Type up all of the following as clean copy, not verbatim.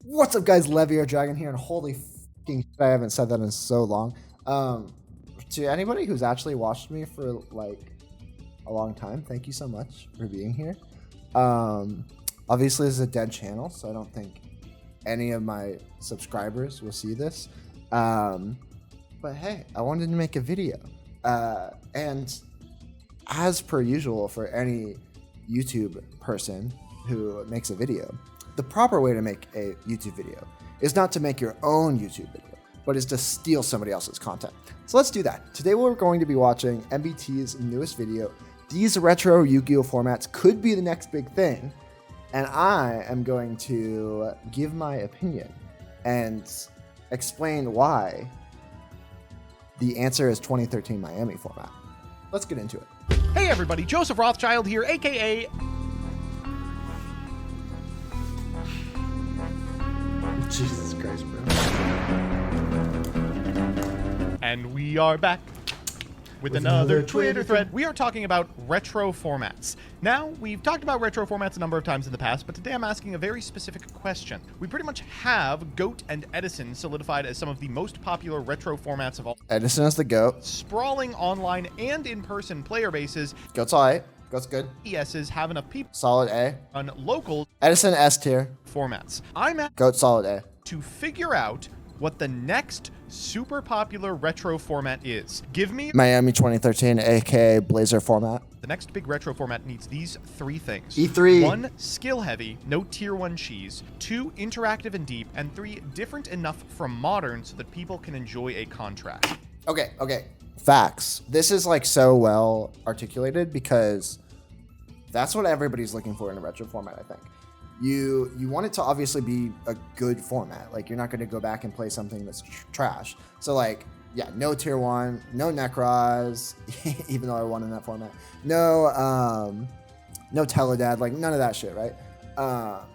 What's up, guys? Levier Dragon here, and holy fucking shit, I haven't said that in so long. To anybody who's actually watched me for like a long time, thank you so much for being here. Obviously, this is a dead channel, so I don't think any of my subscribers will see this. But hey, I wanted to make a video, and as per usual for any YouTube person who makes a video, the proper way to make a YouTube video is not to make your own YouTube video, but is to steal somebody else's content. So let's do that. Today we're going to be watching MBT's newest video. These retro Yu-Gi-Oh formats could be the next big thing, and I am going to give my opinion and explain why the answer is 2013 Miami format. Let's get into it. Hey everybody, Joseph Rothschild here, aka Jesus Christ, bro. and we are back with another Twitter thread. We are talking about retro formats. Now, we've talked about retro formats a number of times in the past, but today I'm asking a very specific question. We pretty much have GOAT and Edison solidified as some of the most popular retro formats of all. Edison is the GOAT. Sprawling online and in-person player bases. GOAT's alright. GOAT's good. ESs have enough people Solid A. on local Edison S tier. formats. I'm at GOAT solid A. to figure out what the next super popular retro format is. Give me Miami 2013, aka Blazer format. the next big retro format needs these three things. E3. 1, skill heavy, no tier 1 cheese. 2, interactive and deep. And 3, different enough from modern so that people can enjoy a contrast. Okay. Facts. This is like so well articulated because that's what everybody's looking for in a retro format, I think. You want it to obviously be a good format. Like, you're not going to go back and play something that's trash. So like, yeah, no tier 1, no Necros, even though I won in that format. No Teledad, like none of that shit, right?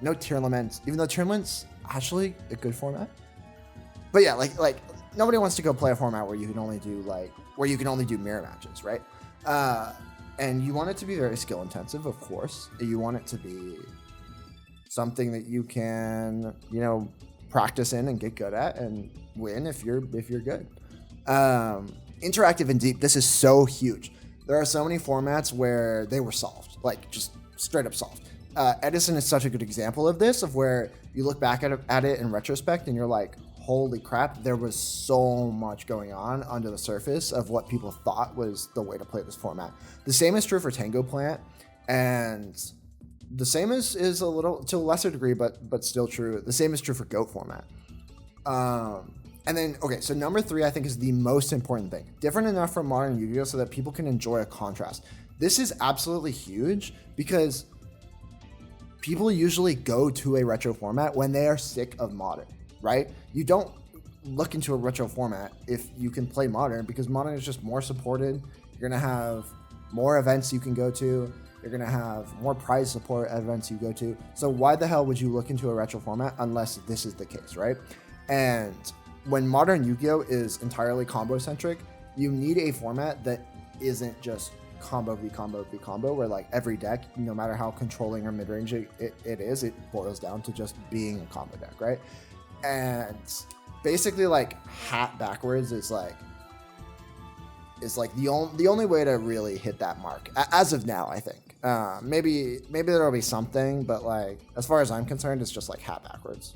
No tier laments, even though tier laments actually a good format. But yeah, like nobody wants to go play a format where you can only do mirror matches, right? And you want it to be very skill intensive, of course. You want it to be something that you can, practice in and get good at and win if you're good. Interactive and deep, this is so huge. There are so many formats where they were solved, like just straight up solved. Edison is such a good example of this, of where you look back at it in retrospect and you're like, holy crap, there was so much going on under the surface of what people thought was the way to play this format. The same is true for Tango Plant, and the same is a little, to a lesser degree, but still true. The same is true for GOAT format. And then, okay, so number 3, I think, is the most important thing. Different enough from modern Yu-Gi-Oh so that people can enjoy a contrast. This is absolutely huge because people usually go to a retro format when they are sick of modern, right? You don't look into a retro format if you can play modern, because modern is just more supported. You're gonna have more events you can go to. You're gonna have more prize support events you go to. So why the hell would you look into a retro format unless this is the case, right? And when modern Yu-Gi-Oh is entirely combo centric, you need a format that isn't just combo v combo v combo, where like every deck, no matter how controlling or mid-range it is, it boils down to just being a combo deck, right? And basically, like, hat backwards is like the only way to really hit that mark as of now, I think. Maybe there'll be something, but like, as far as I'm concerned, it's just like hat backwards.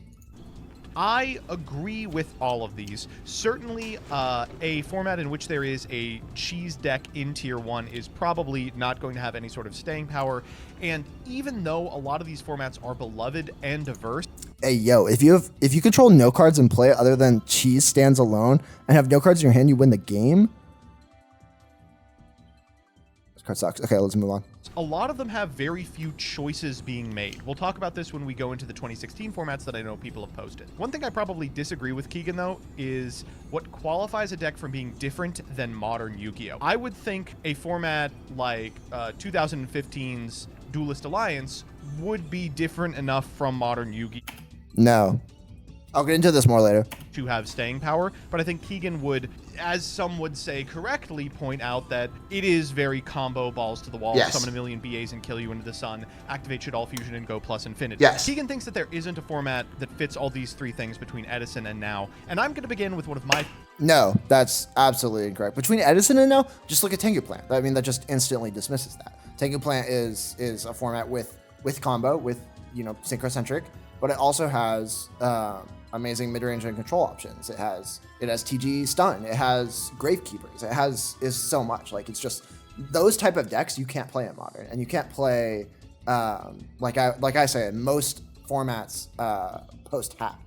I agree with all of these. Certainly, a format in which there is a cheese deck in tier 1 is probably not going to have any sort of staying power. And even though a lot of these formats are beloved and diverse, hey, yo, if you control no cards in play other than cheese stands alone and have no cards in your hand, you win the game. This card sucks. Okay, let's move on. a lot of them have very few choices being made. We'll talk about this when we go into the 2016 formats that I know people have posted. One thing I probably disagree with Keegan, though, is what qualifies a deck from being different than modern Yu-Gi-Oh. I would think a format like 2015's Duelist Alliance would be different enough from modern Yu-Gi-Oh No. I'll get into this more later. to have staying power, but I think Keegan would as some would say correctly, point out that it is very combo balls to the wall. Yes. Summon a million BAs and kill you into the sun. Activate Shaddoll Fusion and go plus infinity. Yes. Keegan thinks that there isn't a format that fits all these three things between Edison and Now. And I'm going to begin with one of my... No, that's absolutely incorrect. Between Edison and Now, just look at Tengu Plant. I mean, that just instantly dismisses that. Tengu Plant is a format with combo, with, you know, synchrocentric, but it also has amazing mid-range and control options. It has TG stun. It has Gravekeepers. Is so much. Like, it's just those type of decks you can't play in Modern, and you can't play like I say in most formats post hat.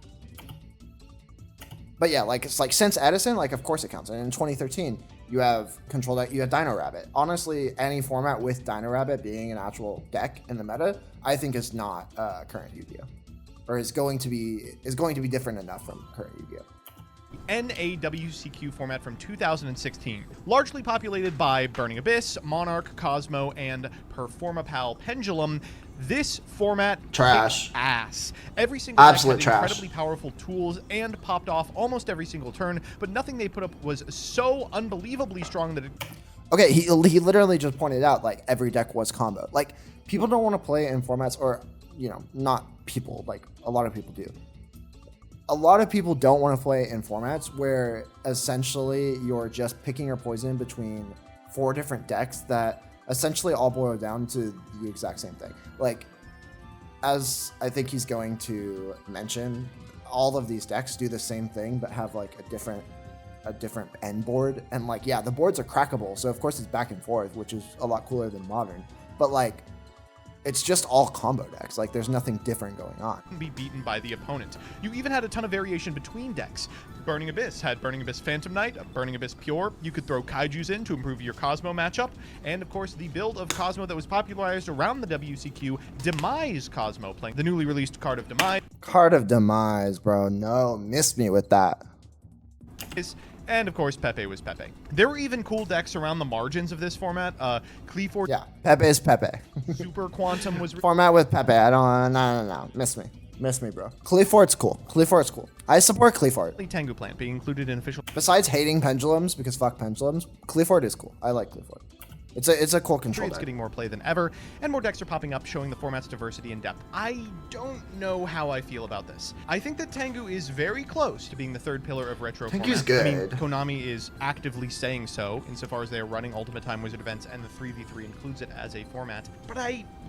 But yeah, like it's like since Edison, like of course it counts. And in 2013, you have control deck. You have Dino Rabbit. Honestly, any format with Dino Rabbit being an actual deck in the meta, I think is not current YuGiOh, or is going to be different enough from current YuGiOh. NAWCQ format from 2016, largely populated by Burning Abyss, Monarch, Cosmo, and Performapal Pendulum. This format trash ass. Every single absolute deck had trash. Incredibly powerful tools and popped off almost every single turn, but nothing they put up was so unbelievably strong that it... Okay, he literally just pointed out like every deck was combo. Like people don't want to play in formats, or you know, not people, like a lot of people do. A lot of people don't want to play in formats where essentially you're just picking your poison between 4 different decks that essentially all boil down to the exact same thing. Like, as I think he's going to mention, all of these decks do the same thing but have like a different end board. And like, yeah, the boards are crackable, so of course it's back and forth, which is a lot cooler than Modern. But like, it's just all combo decks. Like, there's nothing different going on. Be beaten by the opponent. You even had a ton of variation between decks. Burning Abyss had Burning Abyss Phantom Knight, Burning Abyss Pure. You could throw Kaijus in to improve your Cosmo matchup. And of course, the build of Cosmo that was popularized around the WCQ, Demise Cosmo, playing the newly released Card of Demise. Card of Demise, bro. No, missed me with that. And of course, Pepe was Pepe. There were even cool decks around the margins of this format. Cleafort. Yeah, Pepe is Pepe. Super Quantum was... Format with Pepe. I don't... No. Miss me, bro. Cleafort's cool. Cleafort's cool. I support Cleafort. Tengu Plant being included in official... Besides hating pendulums, because fuck pendulums, Cleafort is cool. I like Cleafort. It's a cool control It's deck. getting more play than ever, and more decks are popping up, showing the format's diversity and depth. I don't know how I feel about this. I think that Tengu is very close to being the third pillar of retro Tengu's formats. good. I mean, Konami is actively saying so, insofar as they are running Ultimate Time Wizard events, and the 3v3 includes it as a format. But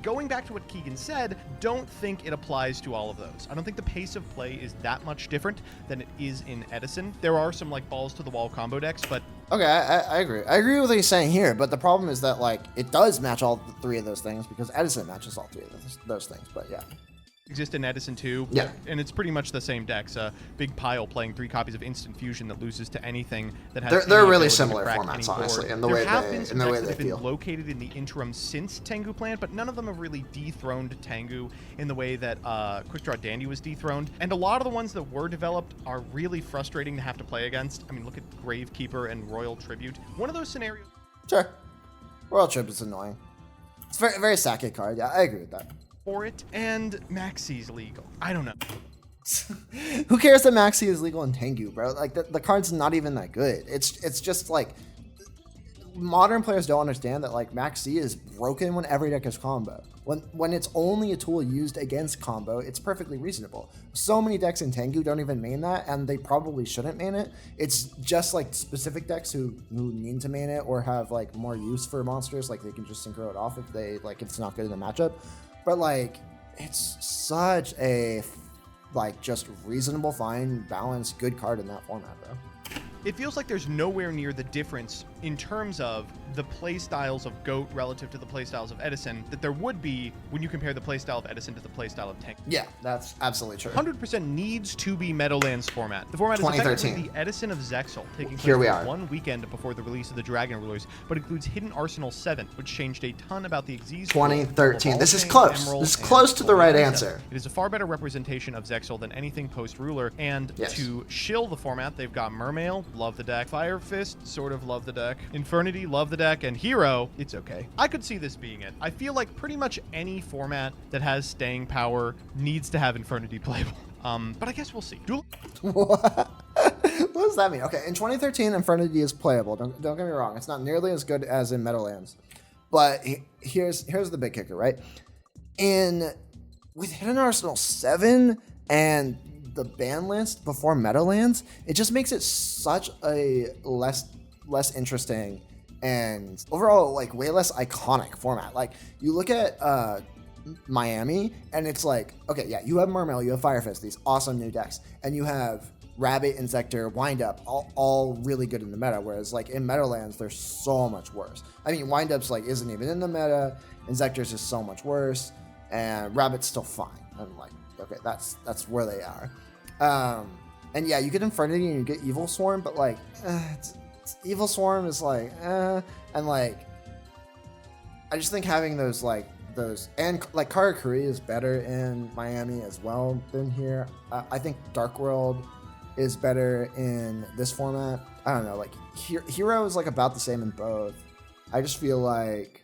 going back to what Keegan said, don't think it applies to all of those. I don't think the pace of play is that much different than it is in Edison. There are some like balls to the wall combo decks, but Okay, I agree. I agree with what he's saying here, but the problem is that like it does match all 3 of those things because Edison matches all 3 of those things. But yeah. Exist in Edison too. Yeah. And it's pretty much the same decks. Big Pile playing 3 copies of Instant Fusion that loses to anything that has... They're really similar formats, honestly, in the way they feel. Been located in the interim since Tengu Plant, but none of them have really dethroned Tengu in the way that Quick Draw Dandy was dethroned. And a lot of the ones that were developed are really frustrating to have to play against. I mean, look at Gravekeeper and Royal Tribute. One of those scenarios... Sure. Royal Tribute is annoying. It's a very sacky card. Yeah, I agree with that. For it, and Maxi's legal. I don't know. Who cares that Maxi is legal in Tengu, bro? Like the card's not even that good. It's just like modern players don't understand that like Maxi is broken when every deck is combo. When it's only a tool used against combo, it's perfectly reasonable. So many decks in Tengu don't even main that, and they probably shouldn't main it. It's just like specific decks who need to main it or have like more use for monsters, like they can just synchro it off if it's not good in the matchup. But like, it's such a like just reasonable, fine, balanced, good card in that format, bro. It feels like there's nowhere near the difference in terms of the play styles of GOAT relative to the play styles of Edison that there would be when you compare the play style of Edison to the play style of Tank. Yeah, that's absolutely true. 100% needs to be Meadowlands format. The format is effectively the Edison of Zexal, taking place one weekend before the release of the Dragon Rulers, but includes Hidden Arsenal 7, which changed a ton about the Xyz. 2013. This is close. This is close to the right answer. It is a far better representation of Zexal than anything post-Ruler, and to shill the format, they've got Mermail, love the deck. Fire Fist, sort of love the deck. Infernity, love the deck. And Hero, it's okay. I could see this being it. I feel like pretty much any format that has staying power needs to have Infernity playable. But I guess we'll see. What? What does that mean? Okay, in 2013, Infernity is playable. Don't get me wrong. It's not nearly as good as in Meadowlands. But here's the big kicker, right? With Hidden Arsenal 7 and the ban list before Meadowlands, it just makes it such a less interesting and overall like way less iconic format. Like you look at Miami and it's like, okay, yeah, you have Mermail, you have Firefist, these awesome new decks, and you have Rabbit, Inzektor, Windup, all really good in the meta, whereas like in Meadowlands they're so much worse. I mean, Windup's like isn't even in the meta, Inzektor's just so much worse, and Rabbit's still fine. I'm like, okay, that's where they are. And yeah, you get Infernity and you get Evil Swarm, but like Evil Swarm is like and like I just think having those and like Karakuri is better in Miami as well than here. I think Dark World is better in this format. I don't know, like Hero is like about the same in both. I just feel like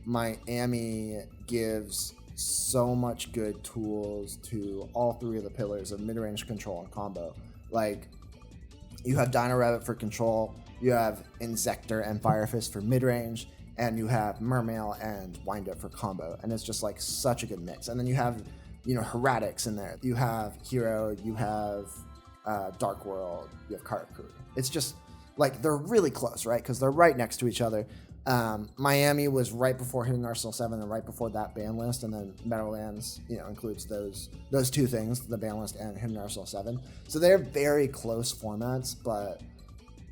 Miami gives so much good tools to all three of the pillars of mid-range, control, and combo. Like you have Dino Rabbit for control, you have Inzektor and Firefist for mid-range, and you have Mermail and Windup for combo, and it's just like such a good mix. And then you have, you know, Heretics in there. You have Hero, you have Dark World, you have Karakuri. It's just like they're really close, right? Because they're right next to each other. Miami was right before Hidden Arsenal 7 and right before that ban list, and then Meadowlands, you know, includes those two things, the ban list and Hidden Arsenal 7. So they're very close formats, but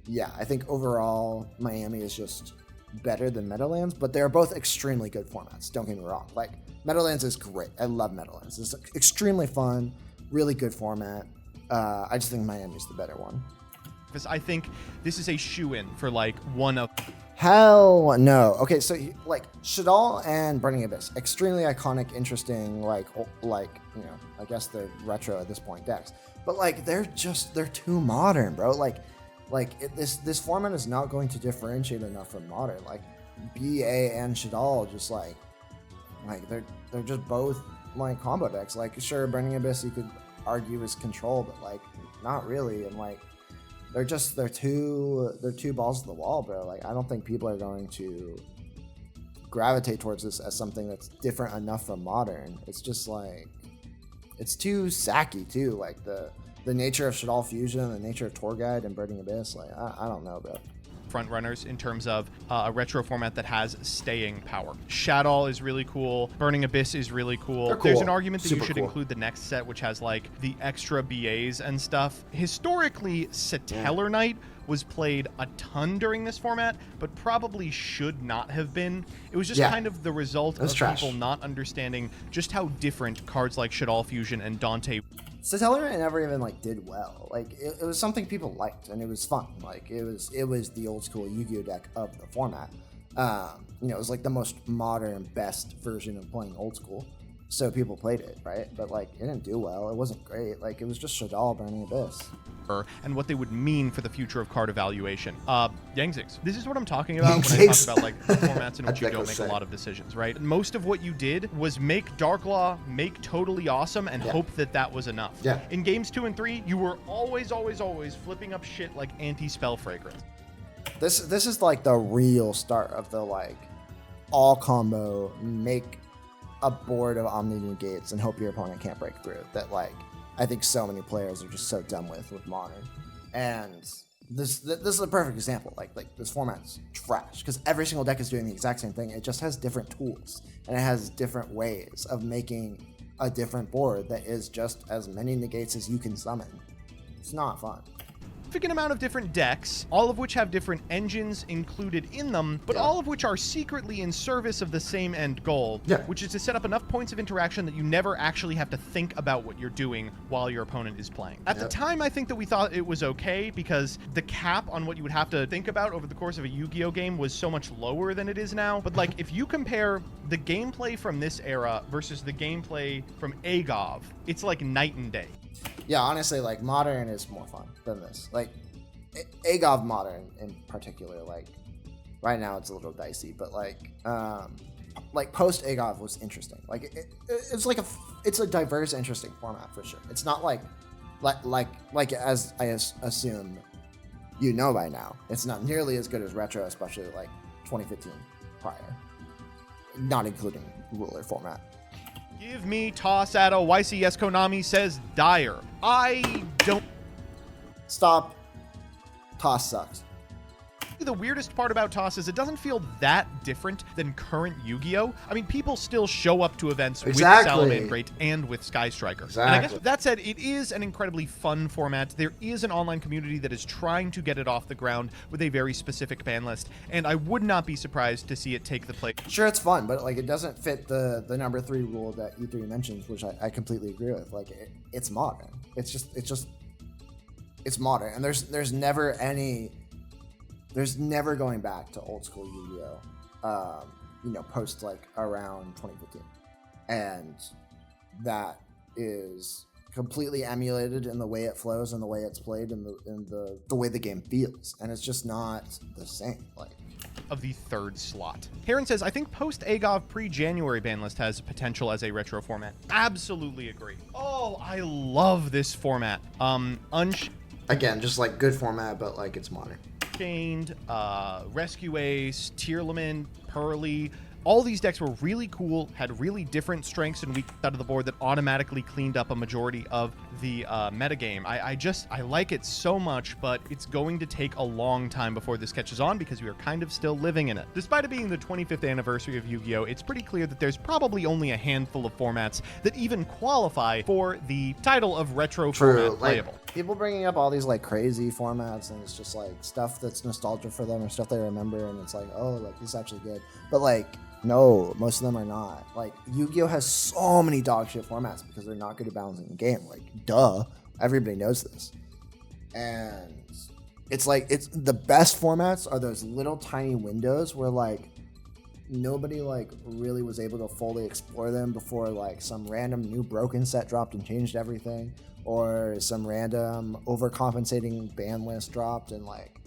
yeah, I think overall Miami is just better than Meadowlands, but they're both extremely good formats. Don't get me wrong. Like Meadowlands is great. I love Meadowlands. It's extremely fun, really good format. I just think Miami's the better one. Because I think this is a shoe-in for like one of... Hell no. Okay, so like Shaddoll and Burning Abyss, extremely iconic, interesting, like you know, I guess they're retro at this point decks, but like they're too modern, bro. This format is not going to differentiate enough from modern. Like BA and Shaddoll just like they're just both like combo decks. Like sure, Burning Abyss you could argue is control, but like not really, and like they're two balls to the wall, bro. Like I don't think people are going to gravitate towards this as something that's different enough from modern. It's just like it's too sacky too. Like the nature of Shaddoll Fusion, the nature of Tour Guide and Burning Abyss. Like I don't know, bro. Front runners in terms of a retro format that has staying power. Shaddoll is really cool. Burning Abyss is really cool. There's an argument that you should include the next set, which has like the extra BAs and stuff. Historically, Satellar Knight was played a ton during this format, but probably should not have been. It was just kind of the result of people not understanding just how different cards like Shaddoll Fusion and Dante. Satellar Knight never even like did well. Like it was something people liked and it was fun. Like it was the old school YuGiOh deck of the format. You know, it was like the most modern, best version of playing old school. So people played it, right? But like it didn't do well. It wasn't great. Like it was just Shaddoll Burning Abyss. And what they would mean for the future of card evaluation. Yangzix. This is what I'm talking about when I talk about like the formats in which you don't make a lot of decisions, right? Most of what you did was make Darklaw, make Totally Awesome, and hope that was enough. Yeah. In games 2 and 3, you were always flipping up shit like Anti-Spell Fragrance. This is like the real start of the like all combo, make a board of Omni Negates and hope your opponent can't break through. That like I think so many players are just so done with modern. And this is a perfect example. Like this format's trash because every single deck is doing the exact same thing. It just has different tools and it has different ways of making a different board that is just as many negates as you can summon. It's not fun. Significant amount of different decks, all of which have different engines included in them, but all of which are secretly in service of the same end goal, which is to set up enough points of interaction that you never actually have to think about what you're doing while your opponent is playing. At the time, I think that we thought it was okay because the cap on what you would have to think about over the course of a Yu-Gi-Oh game was so much lower than it is now. But like, if you compare the gameplay from this era versus the gameplay from Agov, it's like night and day. Yeah, honestly, like modern is more fun than this. Like Agov modern in particular, like right now it's a little dicey, but like post Agov was interesting. Like it's like it's a diverse, interesting format for sure. It's not like Like as I assume you know by now, it's not nearly as good as retro, especially like 2015 prior, not including ruler format. Give me toss at a YCS Konami says Dire. I don't. Stop. Toss sucks. The weirdest part about Toss is it doesn't feel that different than current Yu-Gi-Oh! I mean, people still show up to events with Salamangreat and with Sky Striker. Exactly. And I guess that said, it is an incredibly fun format. There is an online community that is trying to get it off the ground with a very specific ban list, and I would not be surprised to see it take the place. Sure, it's fun, but like it doesn't fit the number 3 rule that E3 mentions, which I completely agree with. Like it's modern. It's modern, and there's never going back to old school Yu-Gi-Oh, post like around 2015. And that is completely emulated in the way it flows and the way it's played and the way the game feels. And it's just not the same. Like of the third slot. Heron says, I think post-AGOV pre-January ban list has potential as a retro format. Absolutely agree. Oh, I love this format. Again, just like good format, but like it's modern. Chained, Rescue Ace, Tearlament, Pearly. All these decks were really cool, had really different strengths and weaknesses out of the board that automatically cleaned up a majority of the metagame. I like it so much, but it's going to take a long time before this catches on because we are kind of still living in it. Despite it being the 25th anniversary of Yu-Gi-Oh!, it's pretty clear that there's probably only a handful of formats that even qualify for the title of retro format playable. Like, people bringing up all these like crazy formats and it's just like stuff that's nostalgia for them or stuff they remember, and it's like, oh, like this is actually good. But like, no, most of them are not. Like, Yu-Gi-Oh! Has so many dog shit formats because they're not good at balancing the game. Like, duh. Everybody knows this. And it's like, it's the best formats are those little tiny windows where, like, nobody, like, really was able to fully explore them before, like, some random new broken set dropped and changed everything. Or some random overcompensating ban list dropped and, like,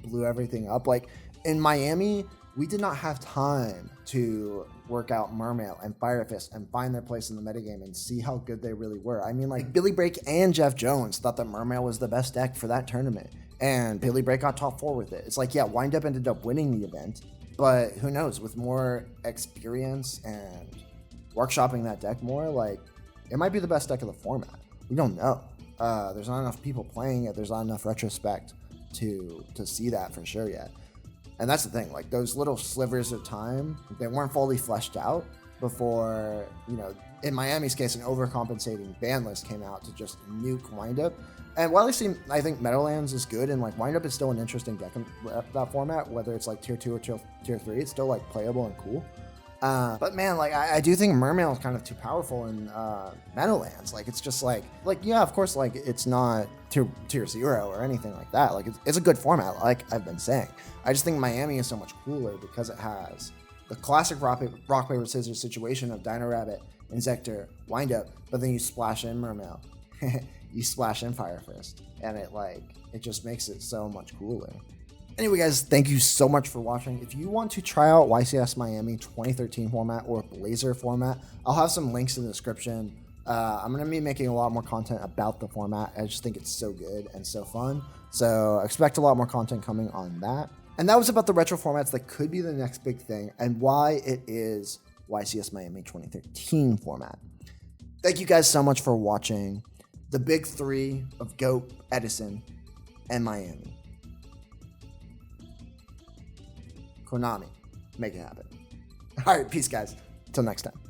blew everything up. Like, in Miami, we did not have time to work out Mermail and Fire Fist and find their place in the metagame and see how good they really were. I mean, like, Billy Break and Jeff Jones thought that Mermail was the best deck for that tournament, and Billy Break got top 4 with it. It's like, yeah, Wind Up ended up winning the event, but who knows, with more experience and workshopping that deck more, like, it might be the best deck of the format. We don't know. There's not enough people playing it. There's not enough retrospect to see that for sure yet. And that's the thing, like those little slivers of time, they weren't fully fleshed out before, in Miami's case, an overcompensating ban list came out to just nuke Windup. And while I think Meadowlands is good, and like Windup is still an interesting deck in that format, whether it's like tier 2 or tier 3, it's still like playable and cool. But man, like I do think Mermail is kind of too powerful in Meadowlands. Like it's just like yeah, of course, like it's not tier 0 or anything like that. Like it's a good format, like I've been saying. I just think Miami is so much cooler because it has the classic rock paper scissors situation of Dino Rabbit, Inzektor, Windup, but then you splash in Mermail, you splash in Fire Fist, and it just makes it so much cooler. Anyway, guys, thank you so much for watching. If you want to try out YCS Miami 2013 format or Blazer format, I'll have some links in the description. I'm going to be making a lot more content about the format. I just think it's so good and so fun. So expect a lot more content coming on that. And that was about the retro formats that could be the next big thing and why it is YCS Miami 2013 format. Thank you guys so much for watching the big 3 of GOAT, Edison, and Miami. Konami, make it happen. All right, peace, guys. Till next time.